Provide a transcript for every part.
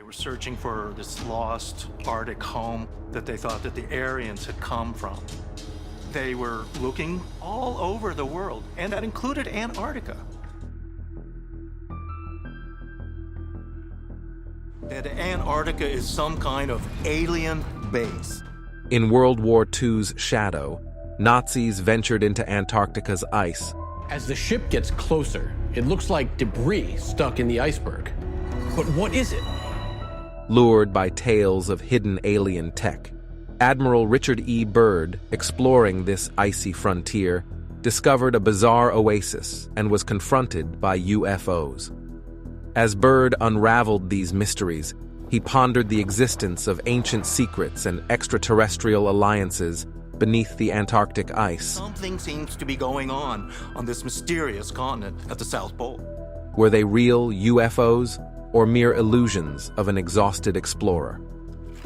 They were searching for this lost Arctic home that they thought that the Aryans had come from. They were looking all over the world, and that included Antarctica. That Antarctica is some kind of alien base. In World War II's shadow, Nazis ventured into Antarctica's ice. As the ship gets closer, it looks like debris stuck in the iceberg. But what is it? Lured by tales of hidden alien tech, Admiral Richard E. Byrd, exploring this icy frontier, discovered a bizarre oasis and was confronted by UFOs. As Byrd unraveled these mysteries, he pondered the existence of ancient secrets and extraterrestrial alliances beneath the Antarctic ice. Something seems to be going on this mysterious continent at the South Pole. Were they real UFOs or mere illusions of an exhausted explorer?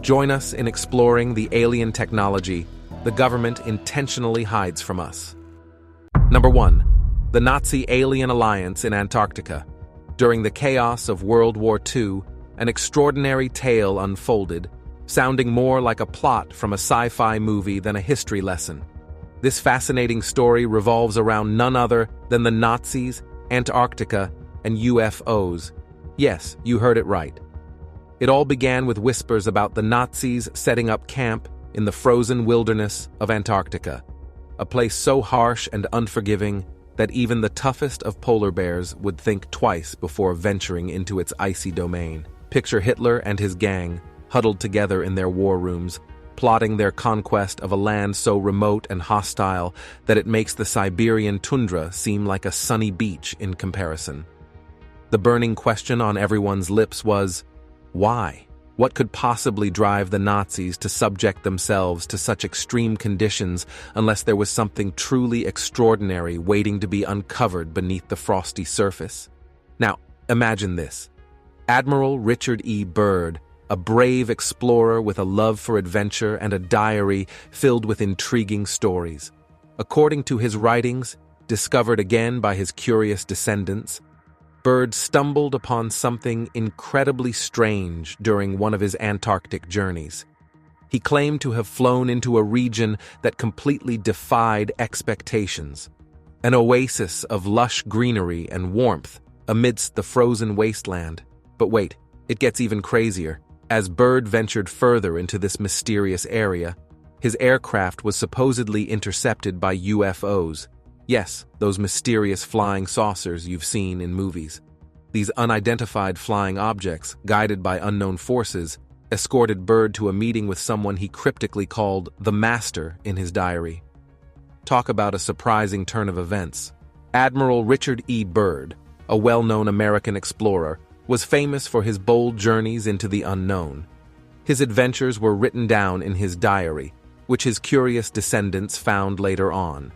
Join us in exploring the alien technology the government intentionally hides from us. Number 1. The Nazi Alien Alliance in Antarctica. During the chaos of World War II, an extraordinary tale unfolded, sounding more like a plot from a sci-fi movie than a history lesson. This fascinating story revolves around none other than the Nazis, Antarctica, and UFOs. Yes, you heard it right. It all began with whispers about the Nazis setting up camp in the frozen wilderness of Antarctica, a place so harsh and unforgiving that even the toughest of polar bears would think twice before venturing into its icy domain. Picture Hitler and his gang, huddled together in their war rooms, plotting their conquest of a land so remote and hostile that it makes the Siberian tundra seem like a sunny beach in comparison. The burning question on everyone's lips was, why? What could possibly drive the Nazis to subject themselves to such extreme conditions unless there was something truly extraordinary waiting to be uncovered beneath the frosty surface? Now, imagine this. Admiral Richard E. Byrd, a brave explorer with a love for adventure and a diary filled with intriguing stories. According to his writings, discovered again by his curious descendants, Byrd stumbled upon something incredibly strange during one of his Antarctic journeys. He claimed to have flown into a region that completely defied expectations, an oasis of lush greenery and warmth amidst the frozen wasteland. But wait, it gets even crazier. As Byrd ventured further into this mysterious area, his aircraft was supposedly intercepted by UFOs. Yes, those mysterious flying saucers you've seen in movies. These unidentified flying objects, guided by unknown forces, escorted Byrd to a meeting with someone he cryptically called the Master in his diary. Talk about a surprising turn of events. Admiral Richard E. Byrd, a well-known American explorer, was famous for his bold journeys into the unknown. His adventures were written down in his diary, which his curious descendants found later on.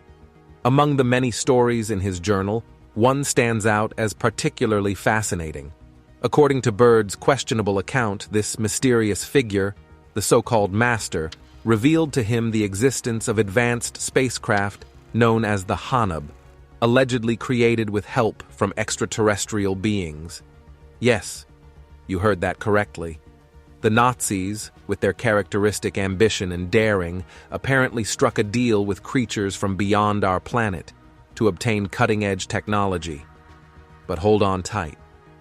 Among the many stories in his journal, one stands out as particularly fascinating. According to Byrd's questionable account, this mysterious figure, the so-called Master, revealed to him the existence of advanced spacecraft known as the Hanub, allegedly created with help from extraterrestrial beings. Yes, you heard that correctly. The Nazis, with their characteristic ambition and daring, apparently struck a deal with creatures from beyond our planet to obtain cutting-edge technology. But hold on tight,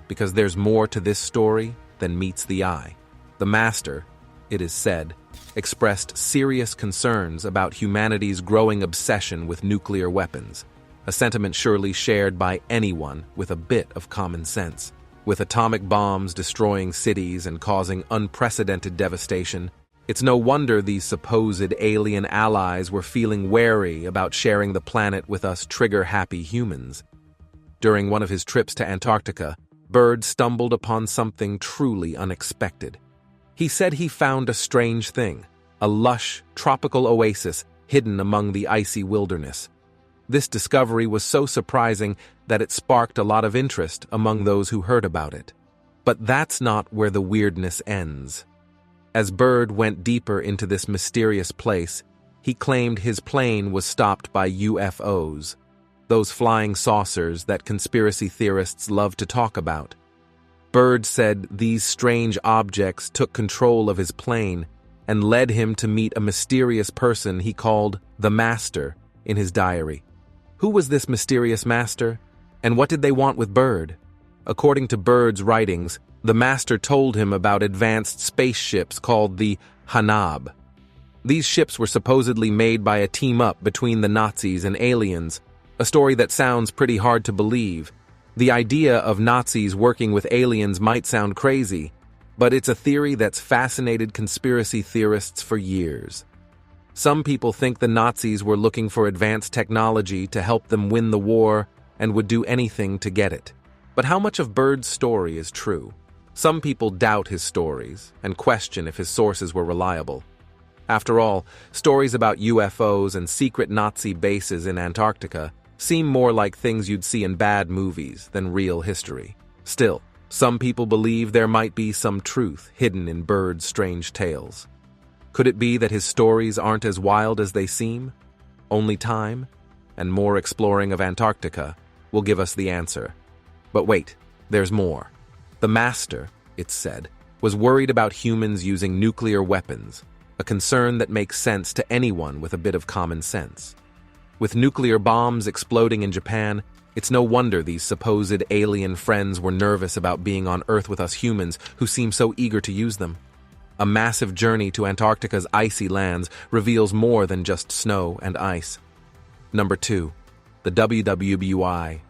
because there's more to this story than meets the eye. The Master, it is said, expressed serious concerns about humanity's growing obsession with nuclear weapons, a sentiment surely shared by anyone with a bit of common sense. With atomic bombs destroying cities and causing unprecedented devastation, it's no wonder these supposed alien allies were feeling wary about sharing the planet with us trigger-happy humans. During one of his trips to Antarctica, Byrd stumbled upon something truly unexpected. He said he found a strange thing, a lush, tropical oasis hidden among the icy wilderness. This discovery was so surprising that it sparked a lot of interest among those who heard about it. But that's not where the weirdness ends. As Byrd went deeper into this mysterious place, he claimed his plane was stopped by UFOs, those flying saucers that conspiracy theorists love to talk about. Byrd said these strange objects took control of his plane and led him to meet a mysterious person he called the Master in his diary. Who was this mysterious master, and what did they want with Byrd? According to Byrd's writings, the Master told him about advanced spaceships called the Hanab. These ships were supposedly made by a team-up between the Nazis and aliens, a story that sounds pretty hard to believe. The idea of Nazis working with aliens might sound crazy, but it's a theory that's fascinated conspiracy theorists for years. Some people think the Nazis were looking for advanced technology to help them win the war and would do anything to get it. But how much of Byrd's story is true? Some people doubt his stories and question if his sources were reliable. After all, stories about UFOs and secret Nazi bases in Antarctica seem more like things you'd see in bad movies than real history. Still, some people believe there might be some truth hidden in Byrd's strange tales. Could it be that his stories aren't as wild as they seem? Only time and more exploring of Antarctica will give us the answer. But wait, there's more. The Master, it's said, was worried about humans using nuclear weapons, a concern that makes sense to anyone with a bit of common sense. With nuclear bombs exploding in Japan, it's no wonder these supposed alien friends were nervous about being on Earth with us humans who seem so eager to use them. A massive journey to Antarctica's icy lands reveals more than just snow and ice. Number 2. The WWII.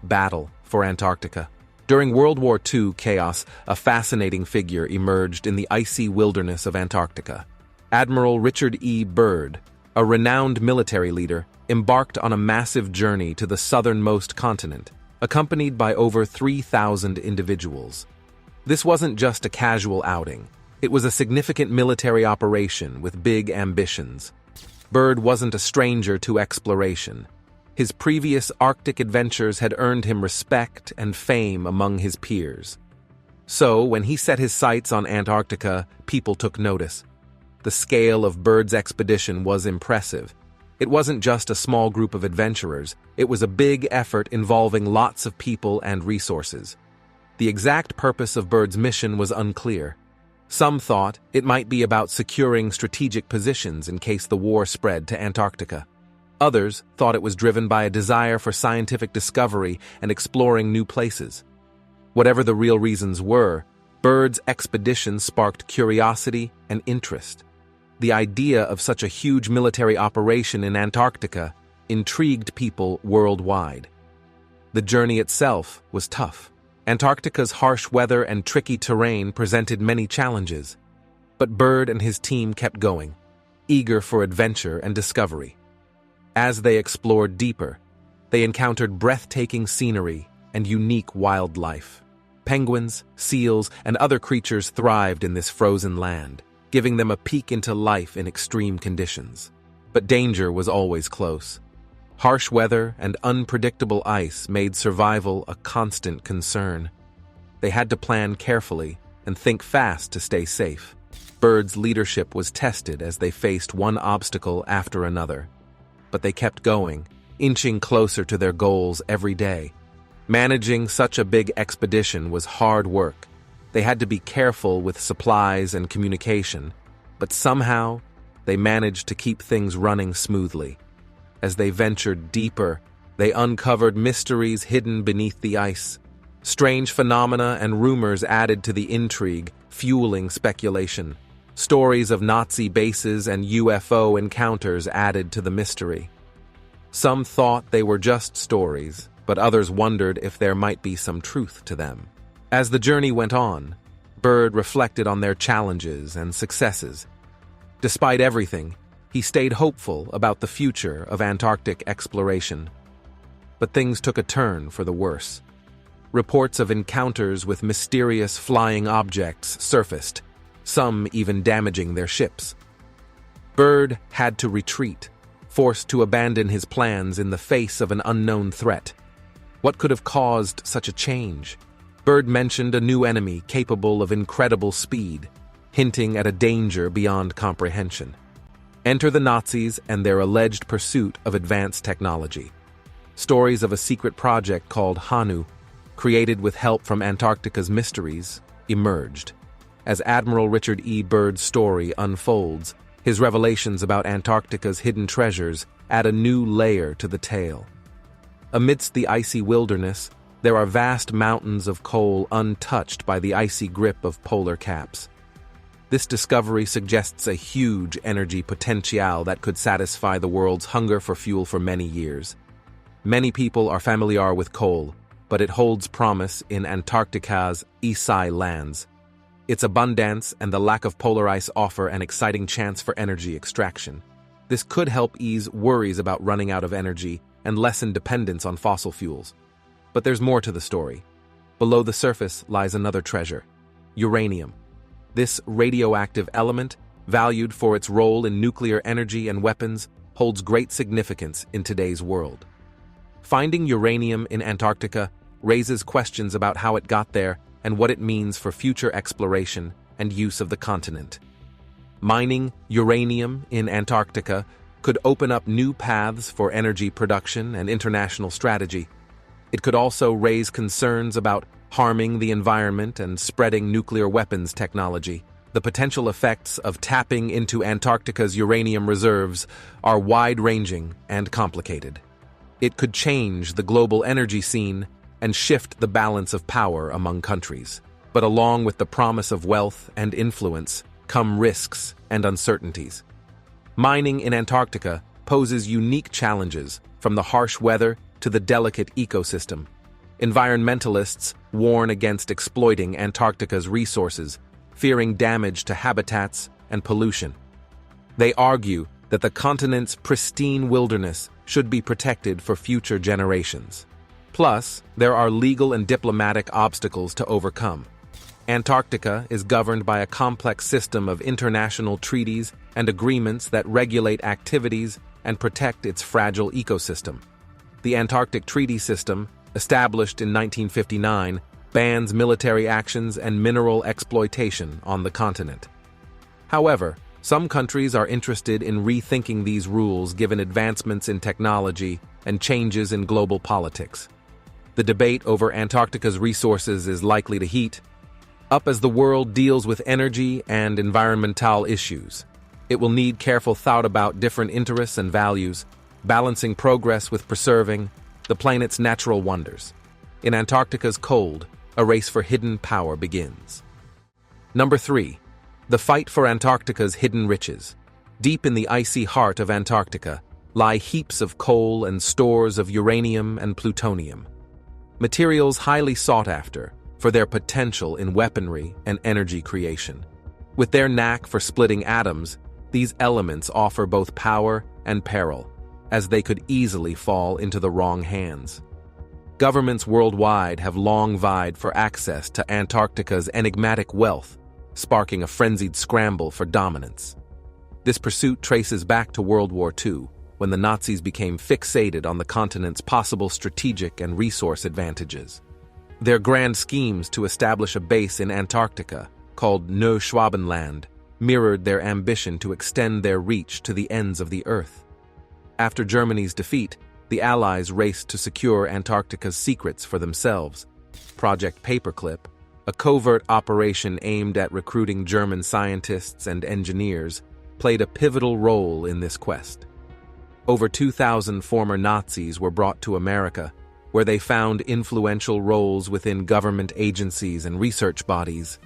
Battle for Antarctica. During World War II chaos, a fascinating figure emerged in the icy wilderness of Antarctica. Admiral Richard E. Byrd, a renowned military leader, embarked on a massive journey to the southernmost continent, accompanied by over 3,000 individuals. This wasn't just a casual outing. It was a significant military operation with big ambitions. Byrd wasn't a stranger to exploration. His previous Arctic adventures had earned him respect and fame among his peers. So, when he set his sights on Antarctica, people took notice. The scale of Byrd's expedition was impressive. It wasn't just a small group of adventurers, it was a big effort involving lots of people and resources. The exact purpose of Byrd's mission was unclear. Some thought it might be about securing strategic positions in case the war spread to Antarctica. Others thought it was driven by a desire for scientific discovery and exploring new places. Whatever the real reasons were, Byrd's expedition sparked curiosity and interest. The idea of such a huge military operation in Antarctica intrigued people worldwide. The journey itself was tough. Antarctica's harsh weather and tricky terrain presented many challenges. But Byrd and his team kept going, eager for adventure and discovery. As they explored deeper, they encountered breathtaking scenery and unique wildlife. Penguins, seals, and other creatures thrived in this frozen land, giving them a peek into life in extreme conditions. But danger was always close. Harsh weather and unpredictable ice made survival a constant concern. They had to plan carefully and think fast to stay safe. Byrd's leadership was tested as they faced one obstacle after another. But they kept going, inching closer to their goals every day. Managing such a big expedition was hard work. They had to be careful with supplies and communication, but somehow they managed to keep things running smoothly. As they ventured deeper, they uncovered mysteries hidden beneath the ice. Strange phenomena and rumors added to the intrigue, fueling speculation. Stories of Nazi bases and UFO encounters added to the mystery. Some thought they were just stories, but others wondered if there might be some truth to them. As the journey went on, Byrd reflected on their challenges and successes. Despite everything, he stayed hopeful about the future of Antarctic exploration. But things took a turn for the worse. Reports of encounters with mysterious flying objects surfaced, some even damaging their ships. Byrd had to retreat, forced to abandon his plans in the face of an unknown threat. What could have caused such a change? Byrd mentioned a new enemy capable of incredible speed, hinting at a danger beyond comprehension. Enter the Nazis and their alleged pursuit of advanced technology. Stories of a secret project called Hanu created with help from Antarctica's mysteries, emerged. As Admiral Richard E. Byrd's story unfolds, his revelations about Antarctica's hidden treasures add a new layer to the tale. Amidst the icy wilderness, there are vast mountains of coal untouched by the icy grip of polar caps. This discovery suggests a huge energy potential that could satisfy the world's hunger for fuel for many years. Many people are familiar with coal, but it holds promise in Antarctica's East lands. Its abundance and the lack of polar ice offer an exciting chance for energy extraction. This could help ease worries about running out of energy and lessen dependence on fossil fuels. But there's more to the story. Below the surface lies another treasure: uranium. This radioactive element, valued for its role in nuclear energy and weapons, holds great significance in today's world. Finding uranium in Antarctica raises questions about how it got there and what it means for future exploration and use of the continent. Mining uranium in Antarctica could open up new paths for energy production and international strategy. It could also raise concerns about harming the environment and spreading nuclear weapons technology. The potential effects of tapping into Antarctica's uranium reserves are wide-ranging and complicated. It could change the global energy scene and shift the balance of power among countries. But along with the promise of wealth and influence come risks and uncertainties. Mining in Antarctica poses unique challenges, from the harsh weather to the delicate ecosystem. Environmentalists warn against exploiting Antarctica's resources, fearing damage to habitats and pollution. They argue that the continent's pristine wilderness should be protected for future generations. Plus, there are legal and diplomatic obstacles to overcome. Antarctica is governed by a complex system of international treaties and agreements that regulate activities and protect its fragile ecosystem. The Antarctic Treaty System, established in 1959, bans military actions and mineral exploitation on the continent. However, some countries are interested in rethinking these rules given advancements in technology and changes in global politics. The debate over Antarctica's resources is likely to heat up as the world deals with energy and environmental issues. It will need careful thought about different interests and values, balancing progress with preserving the planet's natural wonders. In Antarctica's cold, a race for hidden power begins. Number 3. The fight for Antarctica's hidden riches. Deep in the icy heart of Antarctica lie heaps of coal and stores of uranium and plutonium. Materials highly sought after for their potential in weaponry and energy creation. With their knack for splitting atoms, these elements offer both power and peril, as they could easily fall into the wrong hands. Governments worldwide have long vied for access to Antarctica's enigmatic wealth, sparking a frenzied scramble for dominance. This pursuit traces back to World War II, when the Nazis became fixated on the continent's possible strategic and resource advantages. Their grand schemes to establish a base in Antarctica, called Neuschwabenland, mirrored their ambition to extend their reach to the ends of the Earth. After Germany's defeat, the Allies raced to secure Antarctica's secrets for themselves. Project Paperclip, a covert operation aimed at recruiting German scientists and engineers, played a pivotal role in this quest. Over 2,000 former Nazis were brought to America, where they found influential roles within government agencies and research bodies.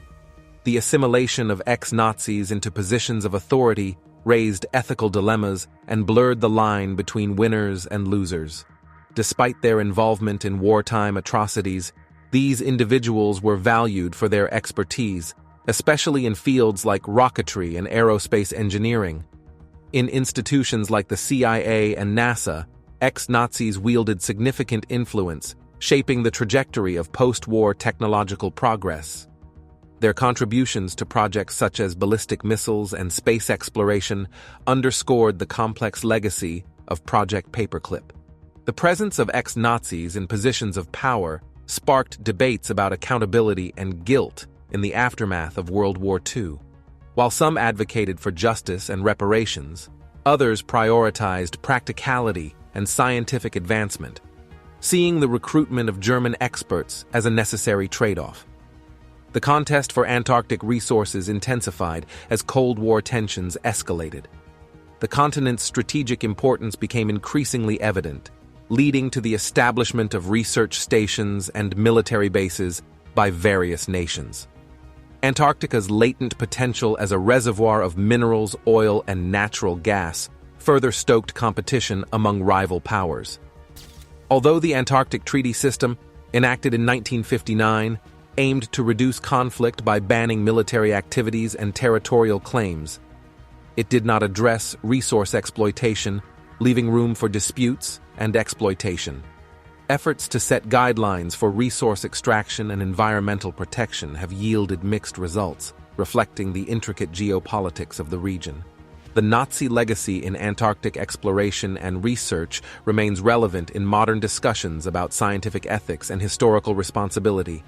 The assimilation of ex-Nazis into positions of authority raised ethical dilemmas and blurred the line between winners and losers. Despite their involvement in wartime atrocities, these individuals were valued for their expertise, especially in fields like rocketry and aerospace engineering. In institutions like the CIA and NASA, ex-Nazis wielded significant influence, shaping the trajectory of post-war technological progress. Their contributions to projects such as ballistic missiles and space exploration underscored the complex legacy of Project Paperclip. The presence of ex-Nazis in positions of power sparked debates about accountability and guilt in the aftermath of World War II. While some advocated for justice and reparations, others prioritized practicality and scientific advancement. seeing the recruitment of German experts as a necessary trade-off. The contest for Antarctic resources intensified as Cold War tensions escalated. The continent's strategic importance became increasingly evident, leading to the establishment of research stations and military bases by various nations. Antarctica's latent potential as a reservoir of minerals, oil, and natural gas further stoked competition among rival powers. Although the Antarctic Treaty System, enacted in 1959, aimed to reduce conflict by banning military activities and territorial claims, it did not address resource exploitation, leaving room for disputes and exploitation. Efforts to set guidelines for resource extraction and environmental protection have yielded mixed results, reflecting the intricate geopolitics of the region. The Nazi legacy in Antarctic exploration and research remains relevant in modern discussions about scientific ethics and historical responsibility.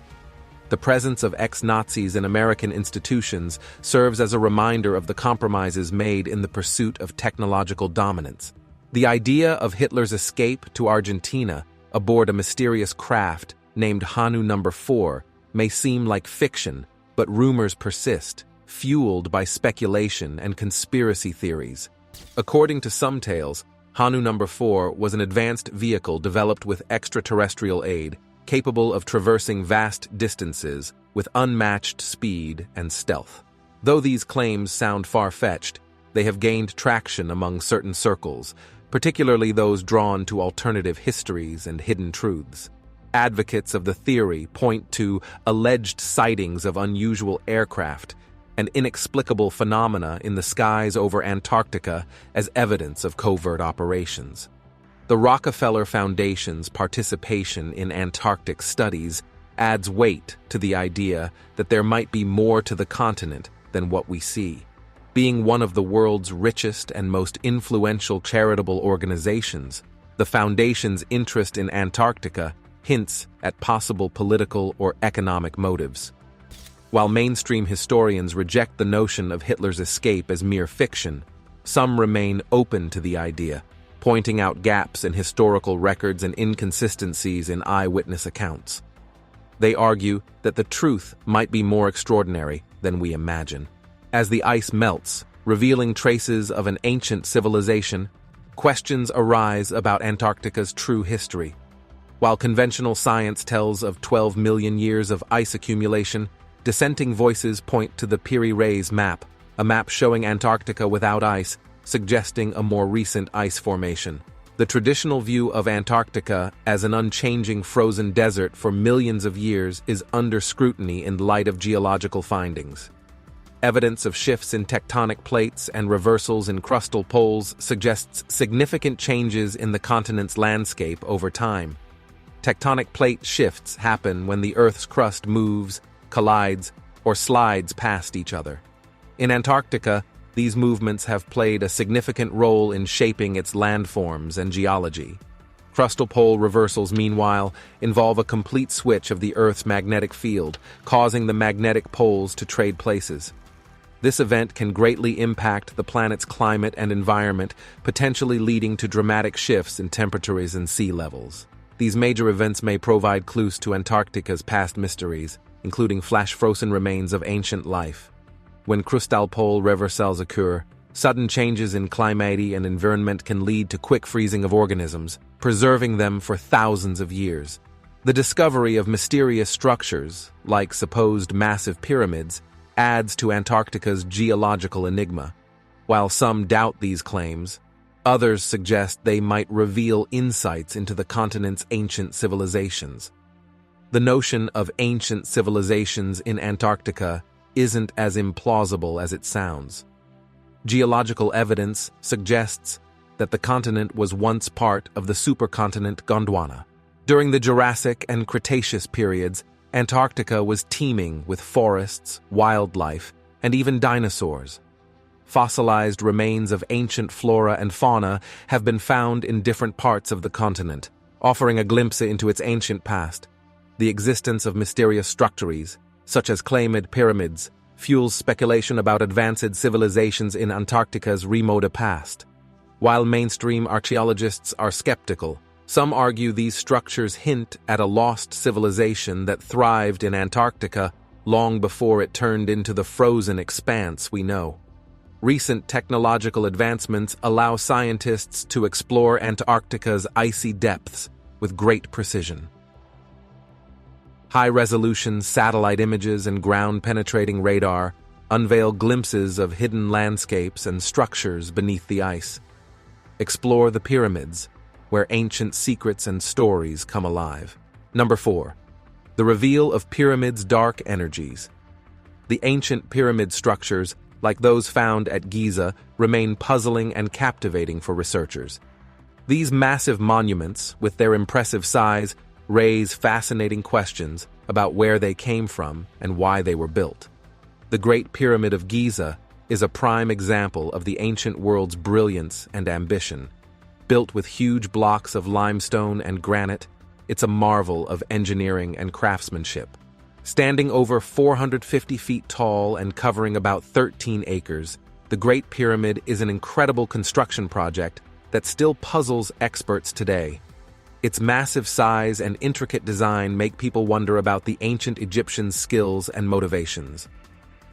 The presence of ex-Nazis in American institutions serves as a reminder of the compromises made in the pursuit of technological dominance. The idea of Hitler's escape to Argentina aboard a mysterious craft named Hanu No. 4 may seem like fiction, but rumors persist, fueled by speculation and conspiracy theories. According to some tales, Hanu No. 4 was an advanced vehicle developed with extraterrestrial aid, capable of traversing vast distances with unmatched speed and stealth. Though these claims sound far-fetched, they have gained traction among certain circles, particularly those drawn to alternative histories and hidden truths. Advocates of the theory point to alleged sightings of unusual aircraft and inexplicable phenomena in the skies over Antarctica as evidence of covert operations. The Rockefeller Foundation's participation in Antarctic studies adds weight to the idea that there might be more to the continent than what we see. Being one of the world's richest and most influential charitable organizations, the Foundation's interest in Antarctica hints at possible political or economic motives. While mainstream historians reject the notion of Hitler's escape as mere fiction, some remain open to the idea, pointing out gaps in historical records and inconsistencies in eyewitness accounts. They argue that the truth might be more extraordinary than we imagine. As the ice melts, revealing traces of an ancient civilization, questions arise about Antarctica's true history. While conventional science tells of 12 million years of ice accumulation, dissenting voices point to the Piri-Reis map, a map showing Antarctica without ice, suggesting a more recent ice formation. The traditional view of Antarctica as an unchanging frozen desert for millions of years is under scrutiny in light of geological findings. Evidence of shifts in tectonic plates and reversals in crustal poles suggests significant changes in the continent's landscape over time. Tectonic plate shifts happen when the Earth's crust moves, collides, or slides past each other. In Antarctica, these movements have played a significant role in shaping its landforms and geology. Crustal pole reversals, meanwhile, involve a complete switch of the Earth's magnetic field, causing the magnetic poles to trade places. This event can greatly impact the planet's climate and environment, potentially leading to dramatic shifts in temperatures and sea levels. These major events may provide clues to Antarctica's past mysteries, including flash-frozen remains of ancient life. When crustal pole reversals occur, sudden changes in climate and environment can lead to quick freezing of organisms, preserving them for thousands of years. The discovery of mysterious structures, like supposed massive pyramids, adds to Antarctica's geological enigma. While some doubt these claims, others suggest they might reveal insights into the continent's ancient civilizations. The notion of ancient civilizations in Antarctica isn't as implausible as it sounds. Geological evidence suggests that the continent was once part of the supercontinent Gondwana. During the Jurassic and Cretaceous periods, Antarctica was teeming with forests, wildlife, and even dinosaurs. Fossilized remains of ancient flora and fauna have been found in different parts of the continent, offering a glimpse into its ancient past. The existence of mysterious structures, such as claimed pyramids, fuels speculation about advanced civilizations in Antarctica's remote past. While mainstream archaeologists are skeptical, Some argue these structures hint at a lost civilization that thrived in Antarctica long before it turned into the frozen expanse we know. Recent technological advancements allow scientists to explore Antarctica's icy depths with great precision. High-resolution satellite images and ground-penetrating radar unveil glimpses of hidden landscapes and structures beneath the ice. Explore the pyramids, where ancient secrets and stories come alive. Number 4. The reveal of pyramids' dark energies. The ancient pyramid structures, like those found at Giza, remain puzzling and captivating for researchers. These massive monuments, with their impressive size, raise fascinating questions about where they came from and why they were built. The Great Pyramid of Giza is a prime example of the ancient world's brilliance and ambition. Built with huge blocks of limestone and granite, it's a marvel of engineering and craftsmanship. Standing over 450 feet tall and covering about 13 acres, the Great Pyramid is an incredible construction project that still puzzles experts today. Its massive size and intricate design make people wonder about the ancient Egyptians' skills and motivations.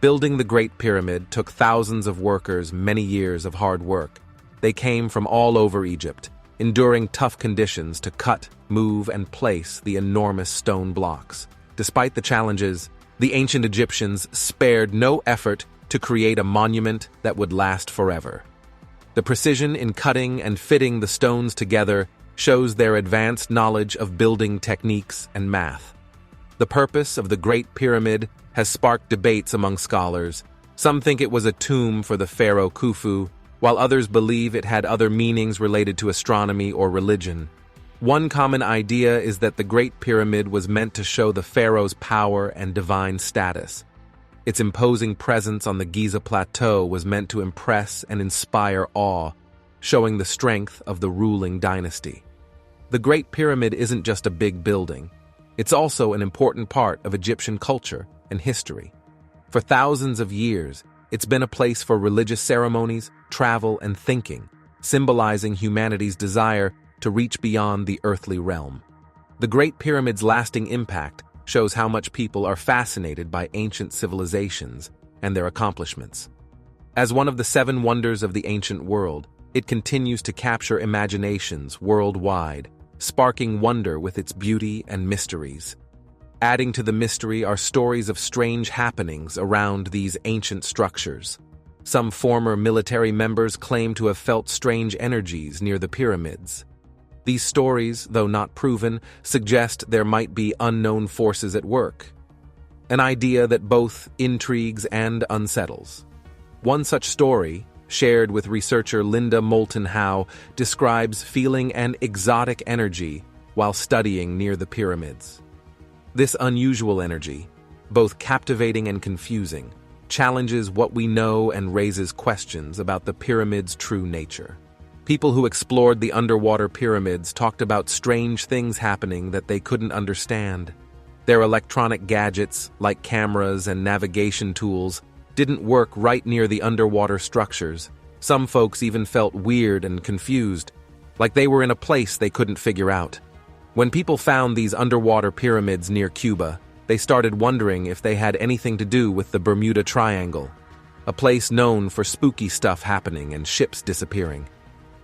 Building the Great Pyramid took thousands of workers, many years of hard work. They came from all over Egypt, enduring tough conditions to cut, move, and place the enormous stone blocks. Despite the challenges, the ancient Egyptians spared no effort to create a monument that would last forever. The precision in cutting and fitting the stones together shows their advanced knowledge of building techniques and math. The purpose of the Great Pyramid has sparked debates among scholars. Some think it was a tomb for the pharaoh Khufu, while others believe it had other meanings related to astronomy or religion. One common idea is that the Great Pyramid was meant to show the pharaoh's power and divine status. Its imposing presence on the Giza Plateau was meant to impress and inspire awe, showing the strength of the ruling dynasty. The Great Pyramid isn't just a big building. It's also an important part of Egyptian culture and history. For thousands of years, it's been a place for religious ceremonies, travel, and thinking, symbolizing humanity's desire to reach beyond the earthly realm. The Great Pyramid's lasting impact shows how much people are fascinated by ancient civilizations and their accomplishments. As one of the 7 wonders of the ancient world, it continues to capture imaginations worldwide, sparking wonder with its beauty and mysteries. Adding to the mystery are stories of strange happenings around these ancient structures. Some former military members claim to have felt strange energies near the pyramids. These stories, though not proven, suggest there might be unknown forces at work, an idea that both intrigues and unsettles. One such story, shared with researcher Linda Moulton Howe, describes feeling an exotic energy while studying near the pyramids. This unusual energy, both captivating and confusing, challenges what we know and raises questions about the pyramid's true nature. People who explored the underwater pyramids talked about strange things happening that they couldn't understand. Their electronic gadgets, like cameras and navigation tools, didn't work right near the underwater structures. Some folks even felt weird and confused, like they were in a place they couldn't figure out. When people found these underwater pyramids near Cuba, they started wondering if they had anything to do with the Bermuda Triangle, a place known for spooky stuff happening and ships disappearing.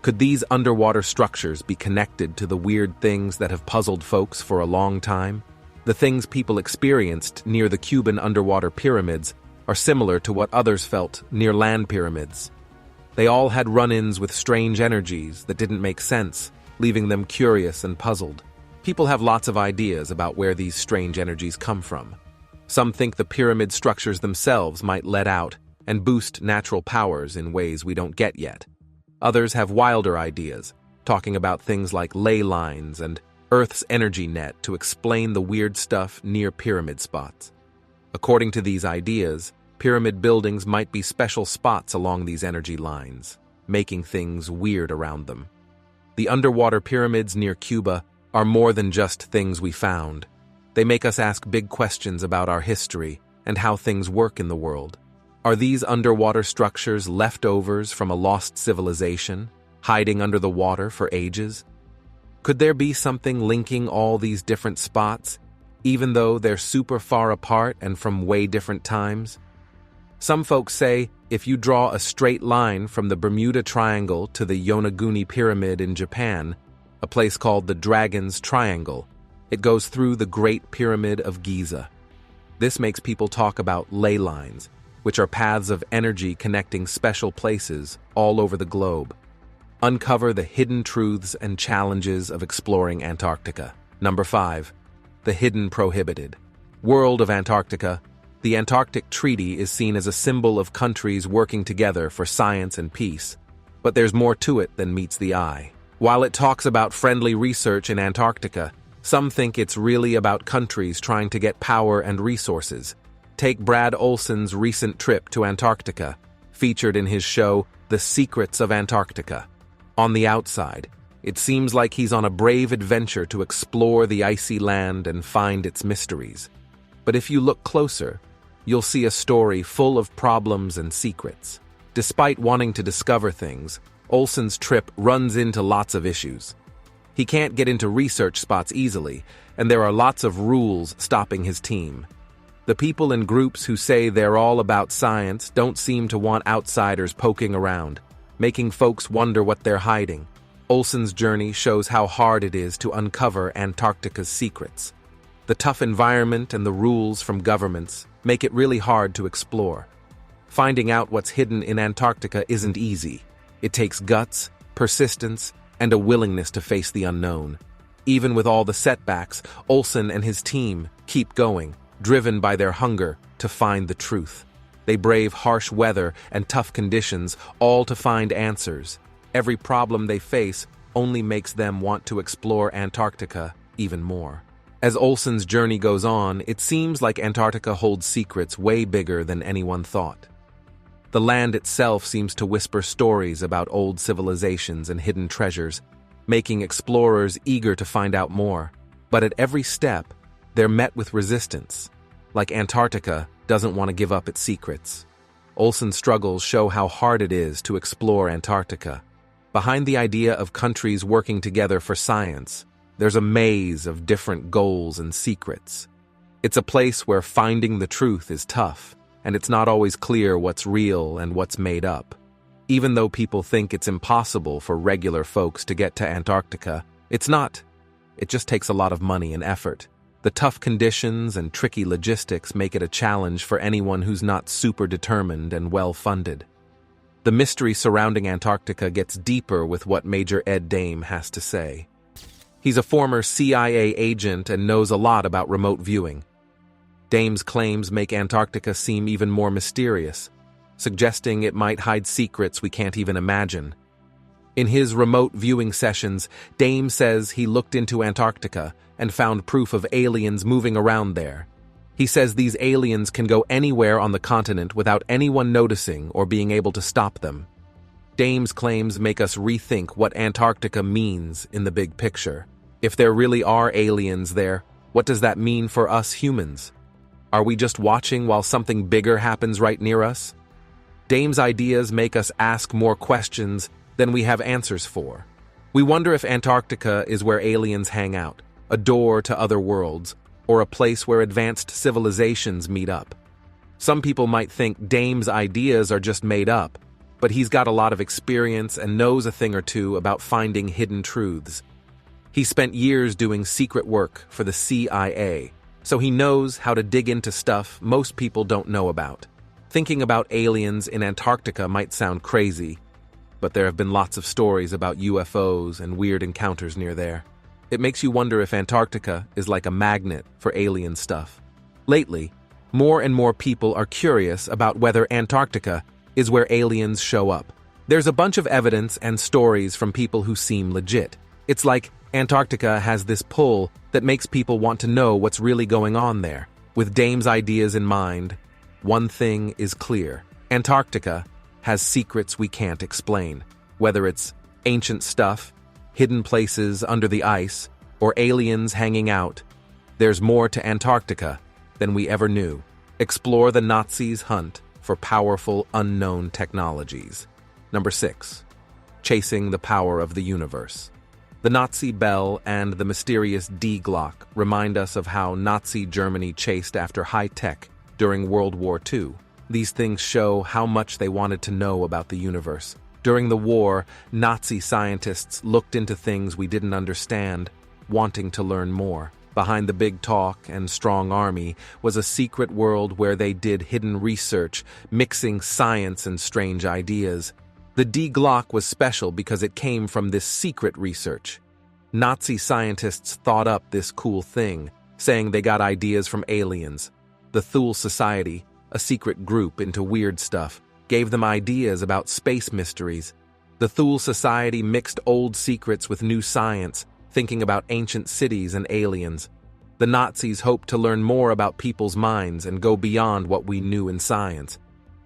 Could these underwater structures be connected to the weird things that have puzzled folks for a long time? The things people experienced near the Cuban underwater pyramids are similar to what others felt near land pyramids. They all had run-ins with strange energies that didn't make sense, leaving them curious and puzzled. People have lots of ideas about where these strange energies come from. Some think the pyramid structures themselves might let out and boost natural powers in ways we don't get yet. Others have wilder ideas, talking about things like ley lines and Earth's energy net to explain the weird stuff near pyramid spots. According to these ideas, pyramid buildings might be special spots along these energy lines, making things weird around them. The underwater pyramids near Cuba are more than just things we found. They make us ask big questions about our history and how things work in the world. Are these underwater structures leftovers from a lost civilization, hiding under the water for ages? Could there be something linking all these different spots, even though they're super far apart and from way different times? Some folks say if you draw a straight line from the Bermuda Triangle to the Yonaguni Pyramid in Japan, a place called the Dragon's Triangle, it goes through the Great Pyramid of Giza. This makes people talk about ley lines, which are paths of energy connecting special places all over the globe. Uncover the hidden truths and challenges of exploring Antarctica. Number 5. The Hidden Prohibited World of Antarctica. The Antarctic Treaty is seen as a symbol of countries working together for science and peace, but there's more to it than meets the eye. While it talks about friendly research in Antarctica, some think it's really about countries trying to get power and resources. Take Brad Olson's recent trip to Antarctica, featured in his show The Secrets of Antarctica. On the outside, it seems like he's on a brave adventure to explore the icy land and find its mysteries. But if you look closer, you'll see a story full of problems and secrets. Despite wanting to discover things, Olson's trip runs into lots of issues. He can't get into research spots easily, and there are lots of rules stopping his team. The people in groups who say they're all about science don't seem to want outsiders poking around, making folks wonder what they're hiding. Olson's journey shows how hard it is to uncover Antarctica's secrets. The tough environment and the rules from governments make it really hard to explore. Finding out what's hidden in Antarctica isn't easy. It takes guts, persistence, and a willingness to face the unknown. Even with all the setbacks, Olson and his team keep going, driven by their hunger to find the truth. They brave harsh weather and tough conditions, all to find answers. Every problem they face only makes them want to explore Antarctica even more. As Olson's journey goes on, it seems like Antarctica holds secrets way bigger than anyone thought. The land itself seems to whisper stories about old civilizations and hidden treasures, making explorers eager to find out more. But at every step, they're met with resistance. Like Antarctica doesn't want to give up its secrets. Olson's struggles show how hard it is to explore Antarctica. Behind the idea of countries working together for science, there's a maze of different goals and secrets. It's a place where finding the truth is tough, and it's not always clear what's real and what's made up. Even though people think it's impossible for regular folks to get to Antarctica, it's not. It just takes a lot of money and effort. The tough conditions and tricky logistics make it a challenge for anyone who's not super determined and well-funded. The mystery surrounding Antarctica gets deeper with what Major Ed Dame has to say. He's a former CIA agent and knows a lot about remote viewing. Dame's claims make Antarctica seem even more mysterious, suggesting it might hide secrets we can't even imagine. In his remote viewing sessions, Dame says he looked into Antarctica and found proof of aliens moving around there. He says these aliens can go anywhere on the continent without anyone noticing or being able to stop them. Dame's claims make us rethink what Antarctica means in the big picture. If there really are aliens there, what does that mean for us humans? Are we just watching while something bigger happens right near us? Dame's ideas make us ask more questions than we have answers for. We wonder if Antarctica is where aliens hang out, a door to other worlds, or a place where advanced civilizations meet up. Some people might think Dame's ideas are just made up, but he's got a lot of experience and knows a thing or two about finding hidden truths. He spent years doing secret work for the CIA, so he knows how to dig into stuff most people don't know about. Thinking about aliens in Antarctica might sound crazy, but there have been lots of stories about UFOs and weird encounters near there. It makes you wonder if Antarctica is like a magnet for alien stuff. Lately, more and more people are curious about whether Antarctica is where aliens show up. There's a bunch of evidence and stories from people who seem legit. It's like Antarctica has this pull that makes people want to know what's really going on there. With Dame's ideas in mind, one thing is clear. Antarctica has secrets we can't explain. Whether it's ancient stuff, hidden places under the ice, or aliens hanging out, there's more to Antarctica than we ever knew. Explore the Nazis' hunt for powerful unknown technologies. Number 6. Chasing the power of the universe. The Nazi bell and the mysterious D Glock remind us of how Nazi Germany chased after high tech during World War II. These things show how much they wanted to know about the universe. During the war, Nazi scientists looked into things we didn't understand, wanting to learn more. Behind the big talk and strong army was a secret world where they did hidden research, mixing science and strange ideas. The D Glock was special because it came from this secret research. Nazi scientists thought up this cool thing, saying they got ideas from aliens. The Thule Society, a secret group into weird stuff, gave them ideas about space mysteries. The Thule Society mixed old secrets with new science, thinking about ancient cities and aliens. The Nazis hoped to learn more about people's minds and go beyond what we knew in science.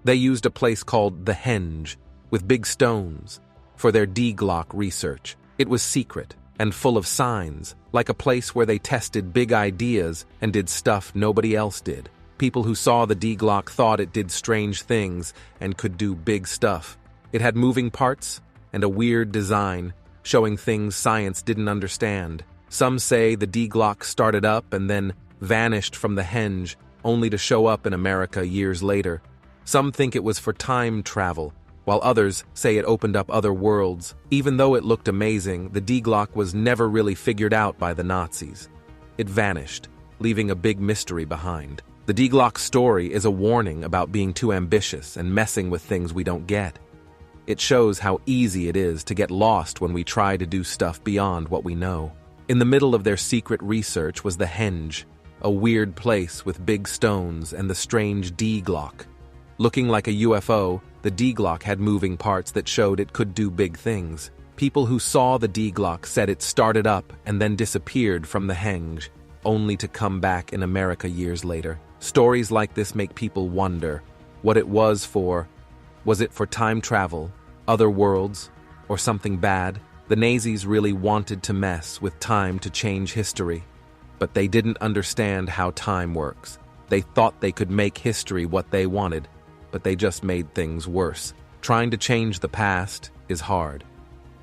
They used a place called the Henge, with big stones, for their D Glock research. It was secret and full of signs, like a place where they tested big ideas and did stuff nobody else did. People who saw the D Glock thought it did strange things and could do big stuff. It had moving parts and a weird design, showing things science didn't understand. Some say the D Glock started up and then vanished from the Henge, only to show up in America years later. Some think it was for time travel, while others say it opened up other worlds. Even though it looked amazing, the D Glock was never really figured out by the Nazis. It vanished, leaving a big mystery behind. The D Glock story is a warning about being too ambitious and messing with things we don't get. It shows how easy it is to get lost when we try to do stuff beyond what we know. In the middle of their secret research was the Henge, a weird place with big stones and the strange D Glock. Looking like a UFO, the D Glock had moving parts that showed it could do big things. People who saw the D Glock said it started up and then disappeared from the Henge, only to come back in America years later. Stories like this make people wonder what it was for. Was it for time travel, other worlds, or something bad? The Nazis really wanted to mess with time to change history, but they didn't understand how time works. They thought they could make history what they wanted, but they just made things worse. Trying to change the past is hard.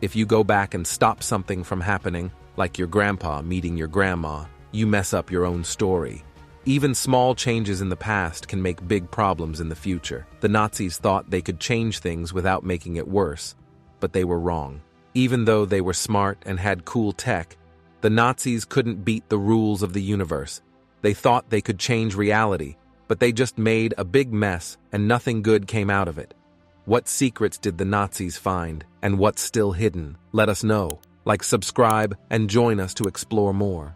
If you go back and stop something from happening, like your grandpa meeting your grandma, you mess up your own story. Even small changes in the past can make big problems in the future. The Nazis thought they could change things without making it worse, but they were wrong. Even though they were smart and had cool tech, the Nazis couldn't beat the rules of the universe. They thought they could change reality, but they just made a big mess and nothing good came out of it. What secrets did the Nazis find, and what's still hidden? Let us know. Like, subscribe, and join us to explore more.